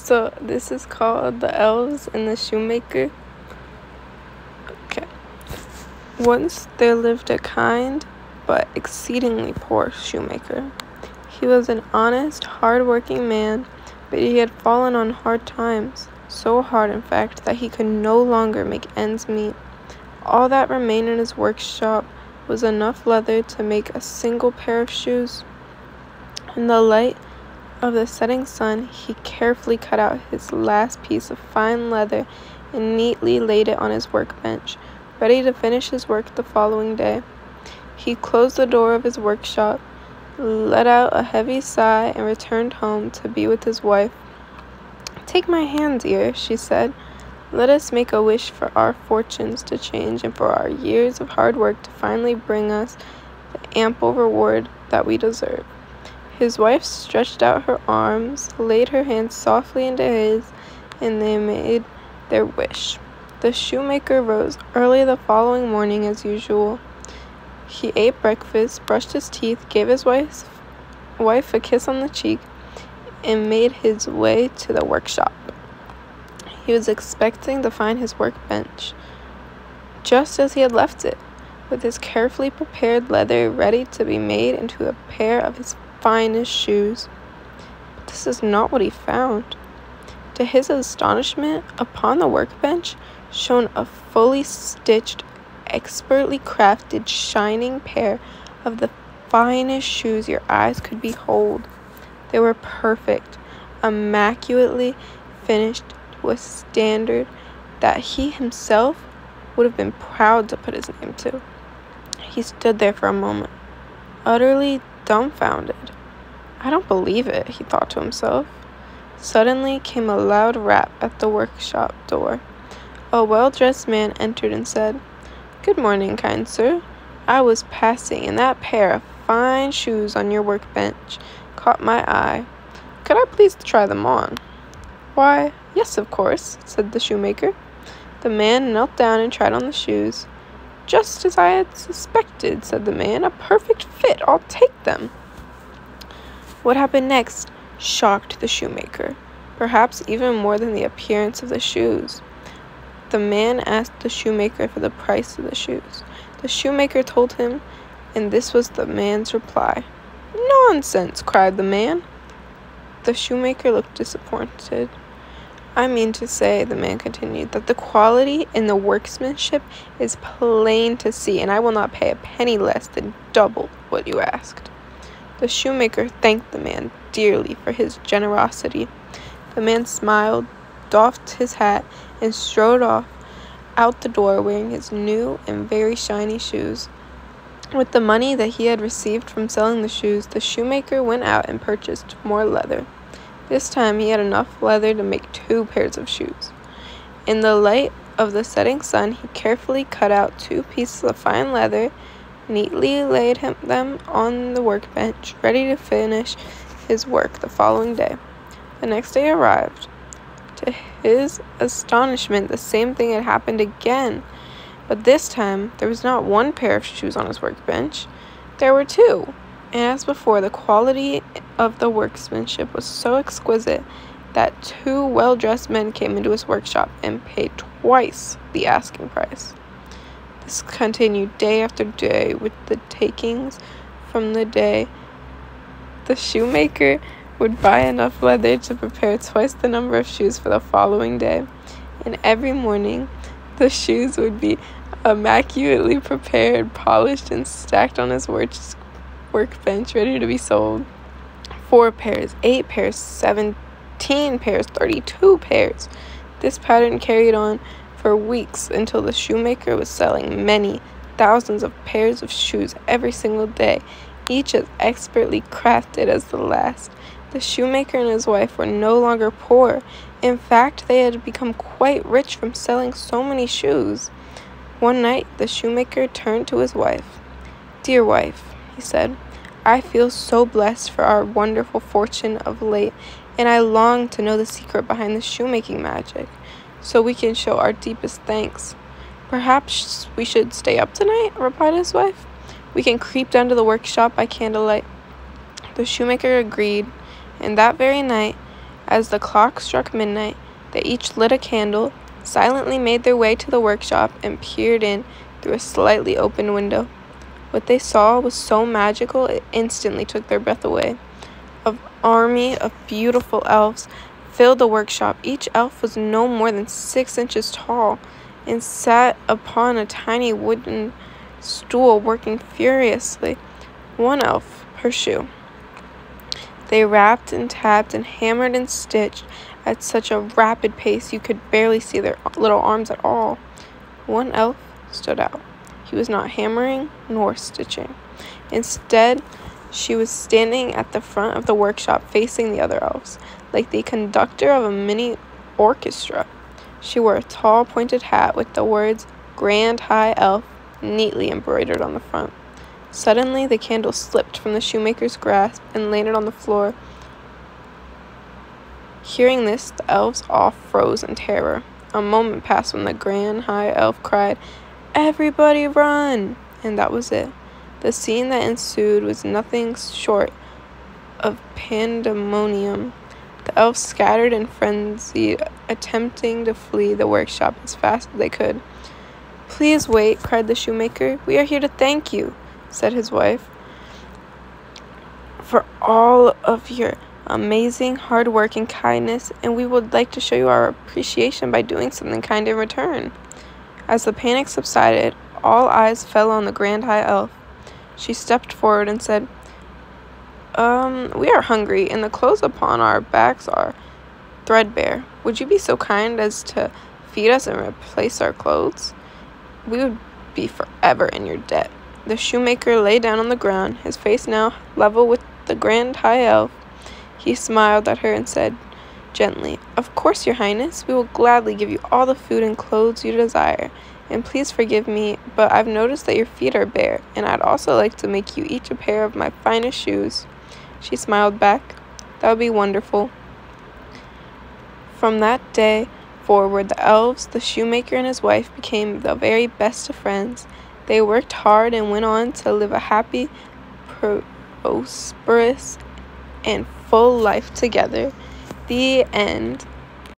So this is called The Elves and the Shoemaker. Okay. Once there lived a kind but exceedingly poor shoemaker. He was an honest, hard-working man, but he had fallen on hard times, so hard in fact that he could no longer make ends meet. All that remained in his workshop was enough leather to make a single pair of shoes. In the light of the setting sun, he carefully cut out his last piece of fine leather and neatly laid it on his workbench, ready to finish his work the following day. He closed the door of his workshop, let out a heavy sigh, and returned home to be with his wife. "Take my hand, dear," she said. "Let us make a wish for our fortunes to change and for our years of hard work to finally bring us the ample reward that we deserve." His wife stretched out her arms, laid her hands softly into his, and they made their wish. The shoemaker rose early the following morning as usual. He ate breakfast, brushed his teeth, gave his wife a kiss on the cheek, and made his way to the workshop. He was expecting to find his workbench just as he had left it, with his carefully prepared leather ready to be made into a pair of his finest shoes. But this is not what he found. To his astonishment, upon the workbench shone a fully stitched, expertly crafted, shining pair of the finest shoes your eyes could behold. They were perfect, immaculately finished to a standard that he himself would have been proud to put his name to. He stood there for a moment, utterly dumbfounded. "I don't believe it," he thought to himself. Suddenly came a loud rap at the workshop door. A well-dressed man entered and said, "Good morning, kind sir. I was passing, and that pair of fine shoes on your workbench caught my eye. Could I please try them on?" "Why, yes, of course," said the shoemaker. The man knelt down and tried on the shoes. "Just as I had suspected," said the man. "A perfect fit. I'll take them." What happened next shocked the shoemaker, perhaps even more than the appearance of the shoes. The man asked the shoemaker for the price of the shoes. The shoemaker told him, and this was the man's reply. "Nonsense!" cried the man. The shoemaker looked disappointed. "I mean to say," the man continued, "that the quality in the workmanship is plain to see, and I will not pay a penny less than double what you asked." The shoemaker thanked the man dearly for his generosity. The man smiled, doffed his hat, and strode off out the door wearing his new and very shiny shoes. With the money that he had received from selling the shoes, the shoemaker went out and purchased more leather. This time he had enough leather to make 2 pairs of shoes. In the light of the setting sun, he carefully cut out 2 pieces of fine leather, neatly laid them on the workbench, ready to finish his work the following day. The next day arrived. To his astonishment, the same thing had happened again, but this time there was not 1 pair of shoes on his workbench. There were 2, and as before, the quality of the workmanship was so exquisite that 2 well-dressed men came into his workshop and paid twice the asking price. This continued day after day, with the takings from the day. The shoemaker would buy enough leather to prepare twice the number of shoes for the following day, and every morning the shoes would be immaculately prepared, polished, and stacked on his workbench, ready to be sold. 4 pairs, 8 pairs, 17 pairs, 32 pairs. This pattern carried on for weeks until the shoemaker was selling many thousands of pairs of shoes every single day, each as expertly crafted as the last. The shoemaker and his wife were no longer poor. In fact, they had become quite rich from selling so many shoes. One night, the shoemaker turned to his wife. "Dear wife," he said, "I feel so blessed for our wonderful fortune of late, and I long to know the secret behind the shoemaking magic, so we can show our deepest thanks." "Perhaps we should stay up tonight," replied his wife. "We can creep down to the workshop by candlelight." The shoemaker agreed, and that very night, As the clock struck midnight, they each lit a candle, silently made their way to the workshop, and peered in through a slightly open window. What they saw was so magical it instantly took their breath away. An army of beautiful elves filled the workshop. Each elf was no more than 6 inches tall and sat upon a tiny wooden stool, working furiously, one elf per shoe. They rapped and tapped and hammered and stitched at such a rapid pace you could barely see their little arms at all. One elf stood out. He was not hammering nor stitching. Instead, she was standing at the front of the workshop facing the other elves, like the conductor of a mini orchestra. She wore a tall, pointed hat with the words "Grand High Elf" neatly embroidered on the front. Suddenly, the candle slipped from the shoemaker's grasp and landed on the floor. Hearing this, the elves all froze in terror. A moment passed when the Grand High Elf cried, "Everybody run!" And that was it. The scene that ensued was nothing short of pandemonium. The elves scattered in frenzy, attempting to flee the workshop as fast as they could. "Please wait," cried the shoemaker. "We are here to thank you," said his wife, "for all of your amazing hard work and kindness, and we would like to show you our appreciation by doing something kind in return." As the panic subsided, all eyes fell on the Grand High Elf. She stepped forward and said, We are hungry, and the clothes upon our backs are threadbare. Would you be so kind as to feed us and replace our clothes? We would be forever in your debt." The shoemaker lay down on the ground, his face now level with the Grand High Elf. He smiled at her and said gently, "Of course, Your Highness, we will gladly give you all the food and clothes you desire. And please forgive me, but I've noticed that your feet are bare, and I'd also like to make you each a pair of my finest shoes." She smiled back. "That would be wonderful." From that day forward, the elves, the shoemaker, and his wife became the very best of friends. They worked hard and went on to live a happy, prosperous, and full life together. The end.